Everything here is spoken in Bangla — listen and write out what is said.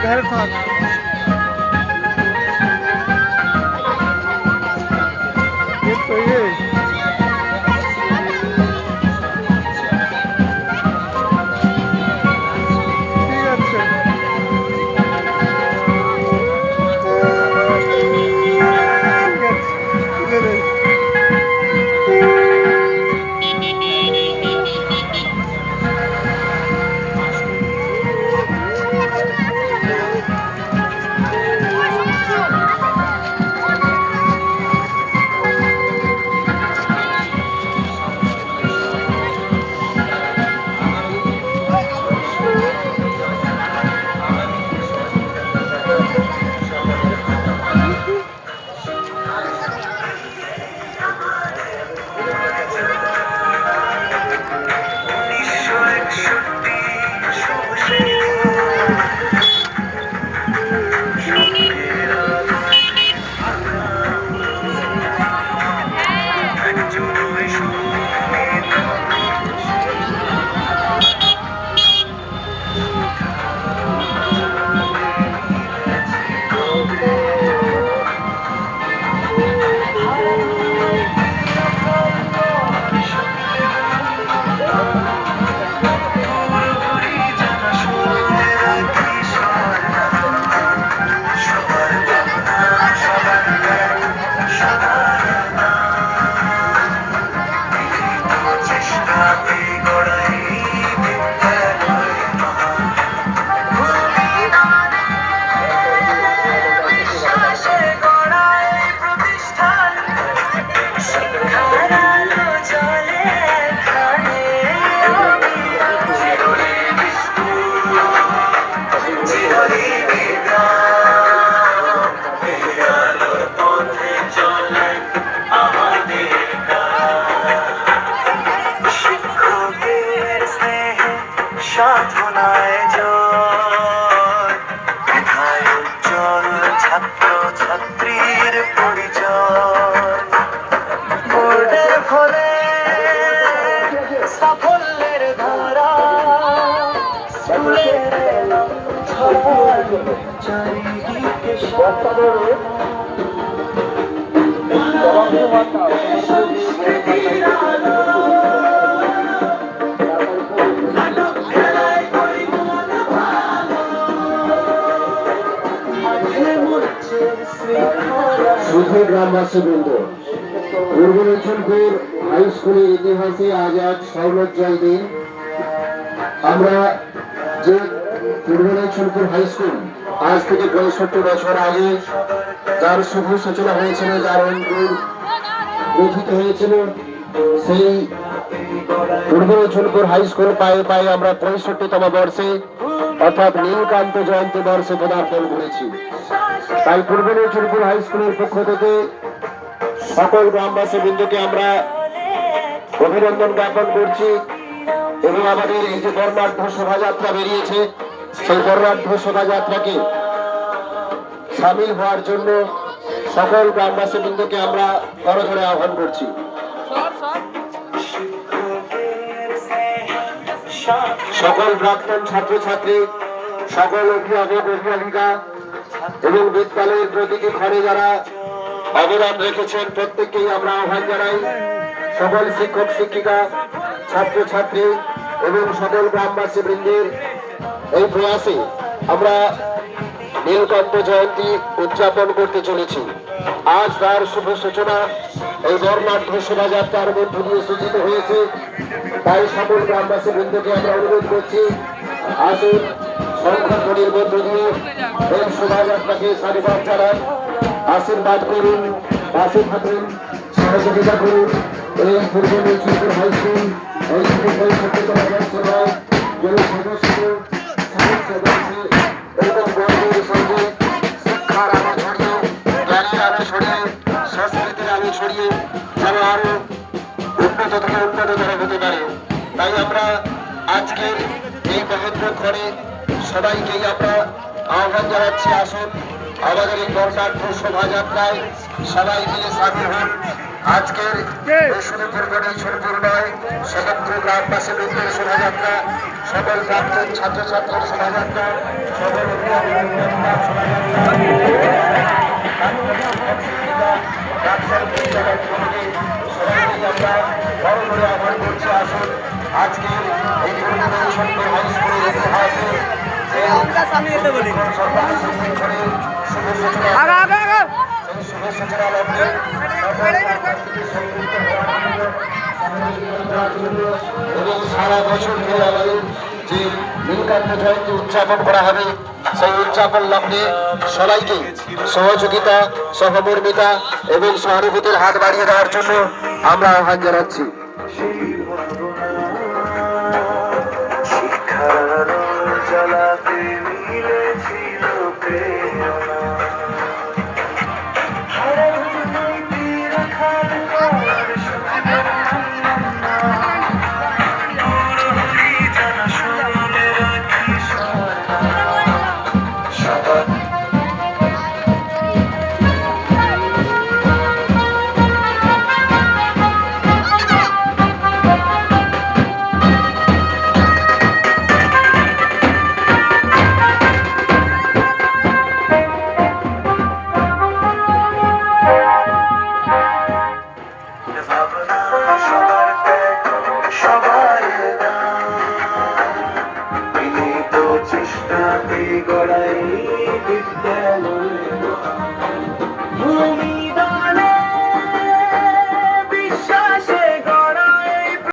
घर था ये तो ये ঠিক আছে সাধনায় জয় বিধায় উজ্জ্বল ছাত্র ছাত্রীর পরিচয় বোর্ডের ফলে সাফল্যের ধারা স্কুলের চারিদিকে সংস্কৃতির আলো শুধু গ্রামবাসীবৃন্দ পূর্ব লক্ষ্মণপুর হাই স্কুলের ইতিহাসে আজ এক স্বর্ণোজ্জ্বল দিন। আমরা যে পূর্ব লক্ষ্মণপুর হাই স্কুল আজ থেকে ৬৫ বছর আগে যার শুভ সূচনা হয়েছিল, যার অঙ্কুর গঠিত হয়েছিল, সেই পূর্ব লক্ষ্মণপুর হাই স্কুল পায়ে পায়ে আমরা ৬৫তম বর্ষে অর্থাৎ নীলকান্ত জয়ন্তী বর্ষে পদার্পণ করেছি। তাই পূর্ব লক্ষ্মণপুর হাই স্কুলের পক্ষ থেকে সকল গ্রামবাসী বৃন্দকে আমরা অভিনন্দন জ্ঞাপন করছি এবং আমাদের এই যে বর্ণাঢ্য শোভাযাত্রা বেরিয়েছে, সেই বর্ণাঢ্য শোভাযাত্রাকে সামিল হওয়ার জন্য সকল গ্রামবাসী বৃন্দকে আমরা করজোড়ে আহ্বান করছি। সকল প্রাক্তন ছাত্রছাত্রী, সকল অভিভাবক অভিভাবিকা এবং বিদ্যালয়ের প্রতিটি ঘরে যারা অবদান রেখেছেন প্রত্যেককেই আমরা আহ্বান জানাই। সকল শিক্ষক শিক্ষিকা, ছাত্রছাত্রী এবং সকল গ্রামবাসী বৃন্দের এই প্রয়াসে আমরা নীলকণ্ঠ জয়ন্তী উদযাপন করতে চলেছি। আজ তার শুভ সূচনা এই বর্ণাঢ্য শোভাযাত্রার মধ্য দিয়ে সূচিত হয়েছে। তাই সকল গ্রামবাসী বৃন্দকে আমরা অনুরোধ করছি, আসুন সংখ্যাগুলির মধ্য দিয়ে এই শোভাযাত্রাকে সাধুবাদ জানান, আশীর্বাদ করুন, পাশে থাকুন, সহযোগিতা করুন। এই পূর্ব লক্ষ্মণপুর হাই স্কুল এই স্কুল ৬৫তম বর্ষ নয়, সদস্য এবং গর্বের সঙ্গে আজকের এই মহত্বক্ষণে সবাইকেই আমরা আহ্বান জানাচ্ছি, আসুন আমাদের এই বর্ণাঢ্য শোভাযাত্রায় সবাই মিলে সামিল হন। আজকের এই শুধু পূর্বনেই সোনপুর নয়, সমগ্র গ্রামবাসী বৃন্দের শোভাযাত্রা, সকল প্রাক্তন ছাত্রছাত্রীর শোভাযাত্রা, সকল অভিভাবক সবাইকে আমরা বড় করে আহ্বান করছি, আসুন আজকের এই পূর্বনেই সোনপুর হাই স্কুলের ইতিহাসে সরকারি শিক্ষণের শুভ সূচনা শুভ সূচনা লগ্নে এবং সারা বছর ধরে আমাদের যে নীলকান্ত জয়ন্তী উদযাপন করা হবে, সেই উদযাপন লগ্নে সবাইকে সহযোগিতা, সহমর্মিতা এবং সহানুভূতির হাত বাড়িয়ে দেওয়ার জন্য আমরা আহ্বান জানাচ্ছি।